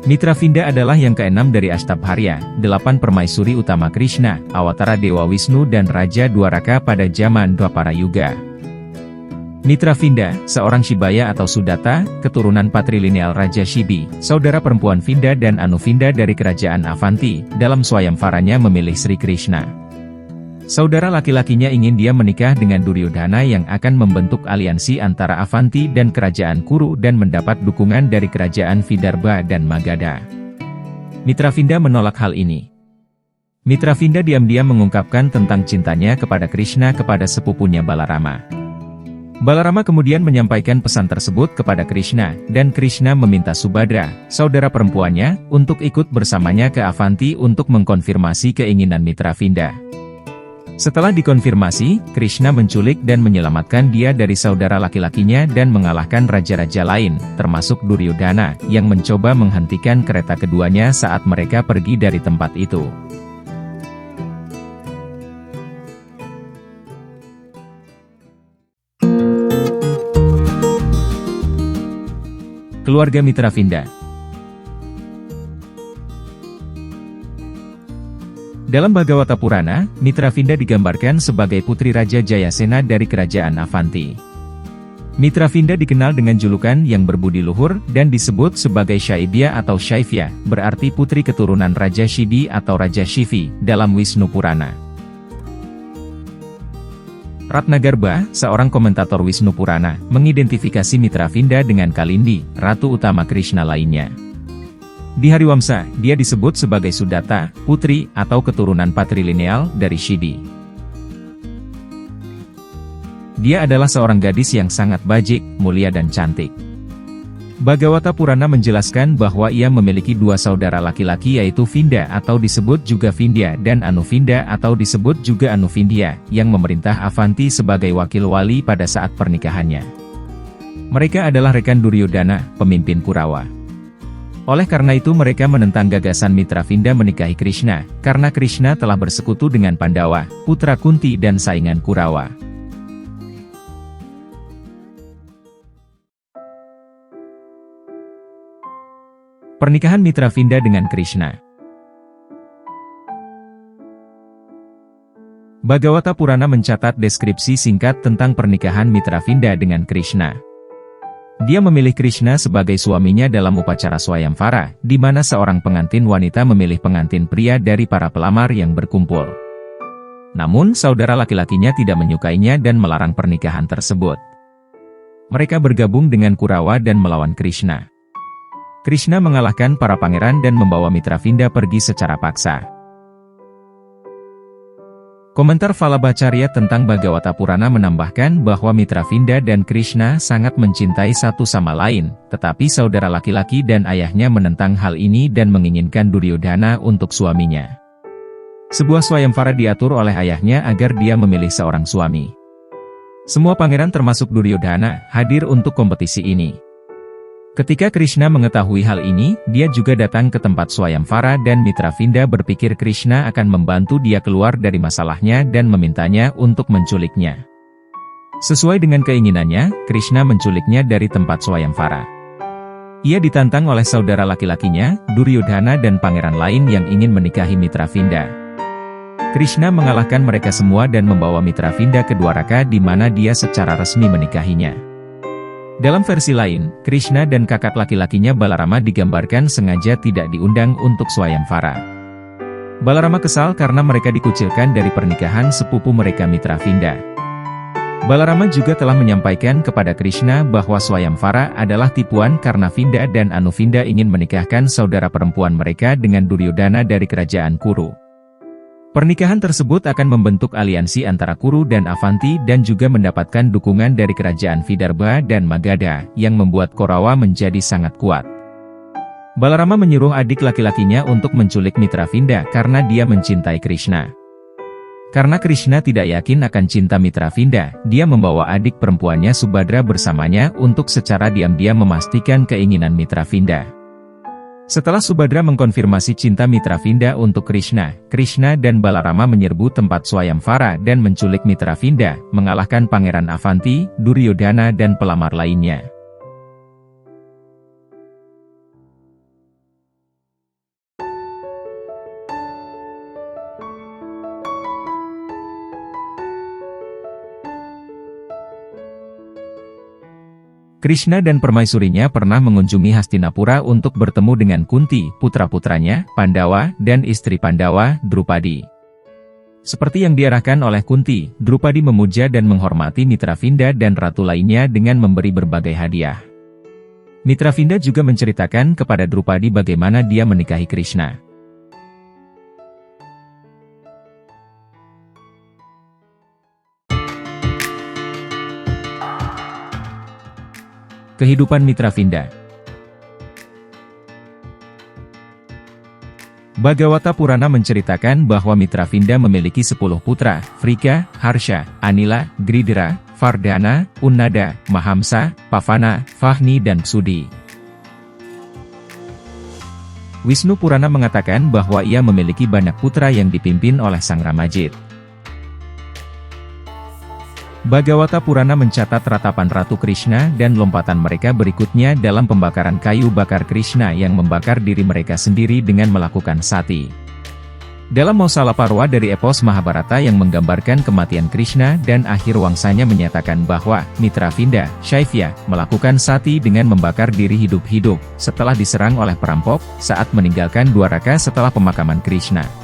Mitravinda adalah yang keenam dari Astabharya, 8 permaisuri utama Krishna, awatara Dewa Wisnu dan Raja Dwaraka pada zaman Dwapara Yuga. Mitravinda, seorang Shibaya atau Sudata, keturunan patrilineal Raja Shibi, saudara perempuan Vinda dan Anuvinda dari kerajaan Avanti, dalam swayamvaranya memilih Sri Krishna. Saudara laki-lakinya ingin dia menikah dengan Duryodhana yang akan membentuk aliansi antara Avanti dan kerajaan Kuru dan mendapat dukungan dari kerajaan Vidarbha dan Magadha. Mitravinda menolak hal ini. Mitravinda diam-diam mengungkapkan tentang cintanya kepada Krishna kepada sepupunya Balarama. Balarama kemudian menyampaikan pesan tersebut kepada Krishna, dan Krishna meminta Subhadra, saudara perempuannya, untuk ikut bersamanya ke Avanti untuk mengkonfirmasi keinginan Mitravinda. Setelah dikonfirmasi, Krishna menculik dan menyelamatkan dia dari saudara laki-lakinya dan mengalahkan raja-raja lain, termasuk Duryodhana, yang mencoba menghentikan kereta keduanya saat mereka pergi dari tempat itu. Keluarga Mitravinda. Dalam Bhagavata Purana, Mitravinda digambarkan sebagai putri Raja Jayasena dari kerajaan Avanti. Mitravinda dikenal dengan julukan yang berbudi luhur, dan disebut sebagai Shaibya atau Shaivya, berarti putri keturunan Raja Shibi atau Raja Shivi, dalam Wisnu Purana. Ratnagarbha, seorang komentator Wisnu Purana, mengidentifikasi Mitravinda dengan Kalindi, ratu utama Krishna lainnya. Di Hariwamsa, dia disebut sebagai Sudata, putri, atau keturunan patrilineal, dari Shibi. Dia adalah seorang gadis yang sangat bajik, mulia dan cantik. Bhagavata Purana menjelaskan bahwa ia memiliki dua saudara laki-laki yaitu Vinda atau disebut juga Vindya dan Anuvinda atau disebut juga Anuvindya, yang memerintah Avanti sebagai wakil wali pada saat pernikahannya. Mereka adalah rekan Duryodhana, pemimpin Kurawa. Oleh karena itu mereka menentang gagasan Mitravinda menikahi Krishna, karena Krishna telah bersekutu dengan Pandawa, putra Kunti dan saingan Kurawa. Pernikahan Mitravinda dengan Krishna. Bhagavata Purana mencatat deskripsi singkat tentang pernikahan Mitravinda dengan Krishna. Dia memilih Krishna sebagai suaminya dalam upacara swayamvara, di mana seorang pengantin wanita memilih pengantin pria dari para pelamar yang berkumpul. Namun, saudara laki-lakinya tidak menyukainya dan melarang pernikahan tersebut. Mereka bergabung dengan Kurawa dan melawan Krishna. Krishna mengalahkan para pangeran dan membawa Mitravinda pergi secara paksa. Komentar Vallabhacharya tentang Bhagavata Purana menambahkan bahwa Mitravinda dan Krishna sangat mencintai satu sama lain, tetapi saudara laki-laki dan ayahnya menentang hal ini dan menginginkan Duryodhana untuk suaminya. Sebuah swayamvara diatur oleh ayahnya agar dia memilih seorang suami. Semua pangeran termasuk Duryodhana hadir untuk kompetisi ini. Ketika Krishna mengetahui hal ini, dia juga datang ke tempat swayamvara dan Mitravinda berpikir Krishna akan membantu dia keluar dari masalahnya dan memintanya untuk menculiknya. Sesuai dengan keinginannya, Krishna menculiknya dari tempat swayamvara. Ia ditantang oleh saudara laki-lakinya, Duryodhana dan pangeran lain yang ingin menikahi Mitravinda. Krishna mengalahkan mereka semua dan membawa Mitravinda ke Dwaraka di mana dia secara resmi menikahinya. Dalam versi lain, Krishna dan kakak laki-lakinya Balarama digambarkan sengaja tidak diundang untuk swayamvara. Balarama kesal karena mereka dikucilkan dari pernikahan sepupu mereka Mitravinda. Balarama juga telah menyampaikan kepada Krishna bahwa swayamvara adalah tipuan karena Vinda dan Anuvinda ingin menikahkan saudara perempuan mereka dengan Duryodhana dari kerajaan Kuru. Pernikahan tersebut akan membentuk aliansi antara Kuru dan Avanti dan juga mendapatkan dukungan dari kerajaan Vidarbha dan Magadha, yang membuat Korawa menjadi sangat kuat. Balarama menyuruh adik laki-lakinya untuk menculik Mitravinda karena dia mencintai Krishna. Karena Krishna tidak yakin akan cinta Mitravinda, dia membawa adik perempuannya Subhadra bersamanya untuk secara diam-diam memastikan keinginan Mitravinda. Setelah Subhadra mengkonfirmasi cinta Mitravinda untuk Krishna, Krishna dan Balarama menyerbu tempat swayamvara dan menculik Mitravinda, mengalahkan Pangeran Avanti, Duryodhana dan pelamar lainnya. Krishna dan permaisurinya pernah mengunjungi Hastinapura untuk bertemu dengan Kunti, putra-putranya, Pandawa, dan istri Pandawa, Drupadi. Seperti yang diarahkan oleh Kunti, Drupadi memuja dan menghormati Mitravinda dan ratu lainnya dengan memberi berbagai hadiah. Mitravinda juga menceritakan kepada Drupadi bagaimana dia menikahi Krishna. Kehidupan Mitravinda. Bhagavata Purana menceritakan bahwa Mitravinda memiliki 10 putra, Vrika, Harsha, Anila, Gridira, Vardhana, Unnada, Mahamsa, Pavana, Vahni dan Sudi. Wisnu Purana mengatakan bahwa ia memiliki banyak putra yang dipimpin oleh Sang Ramajit. Bhagavata Purana mencatat ratapan Ratu Krishna dan lompatan mereka berikutnya dalam pembakaran kayu bakar Krishna yang membakar diri mereka sendiri dengan melakukan sati. Dalam Mausala Parwa dari epos Mahabharata yang menggambarkan kematian Krishna dan akhir wangsanya menyatakan bahwa Mitravinda, Shaifya, melakukan sati dengan membakar diri hidup-hidup setelah diserang oleh perampok saat meninggalkan Dwaraka setelah pemakaman Krishna.